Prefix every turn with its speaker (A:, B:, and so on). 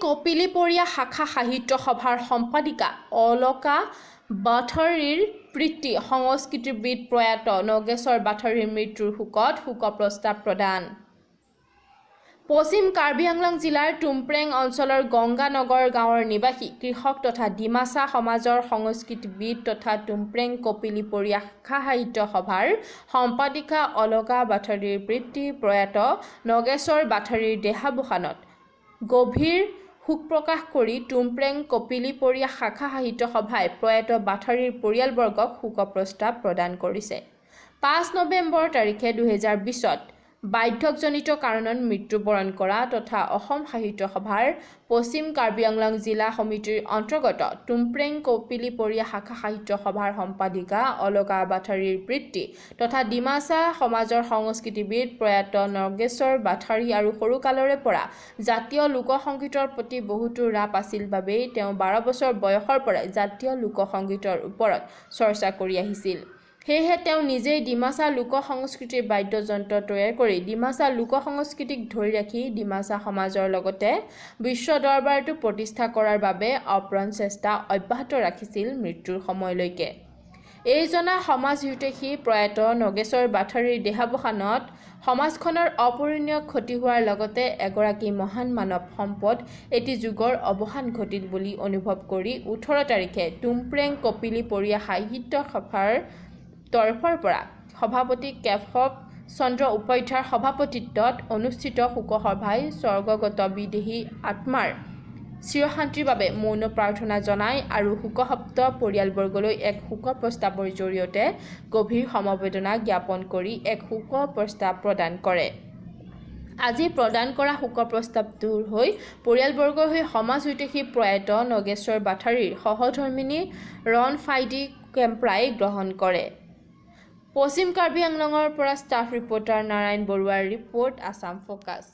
A: কপিলীপৰীয়া শাখা সাহিত্য সভাৰ সম্পাদিকা অলকা বাথাৰীৰ পিতৃ সংস্কৃতিবিদ প্ৰয়াত নগেশ্বৰ বাথাৰীৰ মৃত্যুৰ শোকত শোকপ্ৰস্তাৱ প্ৰদান। পশ্চিম কাৰ্বি আংলং জিলাৰ টুমপ্ৰেং অঞ্চলৰ গংগানগৰ গাঁৱৰ নিবাসী কৃষক তথা ডিমাছা সমাজৰ সংস্কৃতিবিদ তথা টুমপ্ৰেং কপিলীপৰীয়া শাখা সাহিত্য সভাৰ সম্পাদিকা অলকা বাথাৰীৰ পিতৃ প্ৰয়াত নগেশ্বৰ বাথাৰীৰ দেহাৱসানত গভীৰ শোক প্ৰকাশ কৰি টুমপ্ৰেং কপিলীপৰীয়া শাখা সাহিত্য সভাই প্ৰয়াত বাথাৰীৰ পৰিয়ালবৰ্গক শোকপ্ৰস্তাৱ প্ৰদান কৰিছে। 5 নৱেম্বৰ তাৰিখে 2020ত বাৰ্ধক্যজনিত কাৰণত মৃত্যুবৰণ কৰা তথা অসম সাহিত্য সভাৰ পশ্চিম কাৰ্বি আংলং জিলা সমিতিৰ অন্তৰ্গত টুমপ্ৰেং কপিলীপৰীয়া শাখা সাহিত্য সভাৰ সম্পাদিকা অলকা বাথাৰীৰ পিতৃ তথা ডিমাছা সমাজৰ সংস্কৃতিবিদ প্ৰয়াত নগেশ্বৰ বাথাৰী আৰু সৰুকালৰে পৰা জাতীয় লোকসংগীতৰ প্ৰতি বহুতো ৰাপ আছিল বাবেই তেওঁ 12 বছৰ বয়সৰ পৰাই জাতীয় লোকসংগীতৰ ওপৰত চৰ্চা কৰি আহিছিল। সেয়েহে তেওঁ নিজেই ডিমাছা লোক সংস্কৃতিৰ বাদ্যযন্ত্ৰ তৈয়াৰ কৰি ডিমাছা লোক সংস্কৃতিক ধৰি ৰাখি ডিমাছা সমাজৰ লগতে বিশ্ব দৰবাৰটো প্ৰতিষ্ঠা কৰাৰ বাবে অপ্ৰাণ চেষ্টা অব্যাহত ৰাখিছিল মৃত্যুৰ সময়লৈকে। এইজনা সমাজ হিতৈষী প্ৰয়াত নগেশ্বৰ বাথাৰীৰ দেহাৱসানত সমাজখনৰ অপূৰণীয় ক্ষতি হোৱাৰ লগতে এগৰাকী মহান মানৱ সম্পদ এটি যুগৰ অৱসান ঘটিল বুলি অনুভৱ কৰি 18 তাৰিখে টুমপ্ৰেং কপিলীপৰীয়া সাহিত্য সভাৰ তৰফৰ পৰা সভাপতি কেশৱ চন্দ্ৰ উপাধ্যায়ৰ সভাপতিত্বত অনুষ্ঠিত শোকসভাই স্বৰ্গগত বিদেহী আত্মাৰ চিৰশান্তিৰ বাবে মৌন প্ৰাৰ্থনা জনায় আৰু শোকসপ্ত পৰিয়ালবৰ্গলৈ এক শোক প্ৰস্তাৱৰ জৰিয়তে গভীৰ সমবেদনা জ্ঞাপন কৰি এক শোক প্ৰস্তাৱ প্ৰদান কৰে। আজি প্ৰদান কৰা শোক প্ৰস্তাৱটোৰ হৈ পৰিয়ালবৰ্গৰ হৈ সমাজ হিতৈষী প্ৰয়াত নগেশ্বৰ বাথাৰীৰ সহধৰ্মিনী ৰণ ফাইডি কেম্প্ৰাই গ্ৰহণ কৰে। পশ্চিম কাৰ্বি আংলঙৰ পৰা ষ্টাফ ৰিপৰ্টাৰ নাৰায়ণ বৰুৱাৰ ৰিপৰ্ট আছাম ফ'কাছ।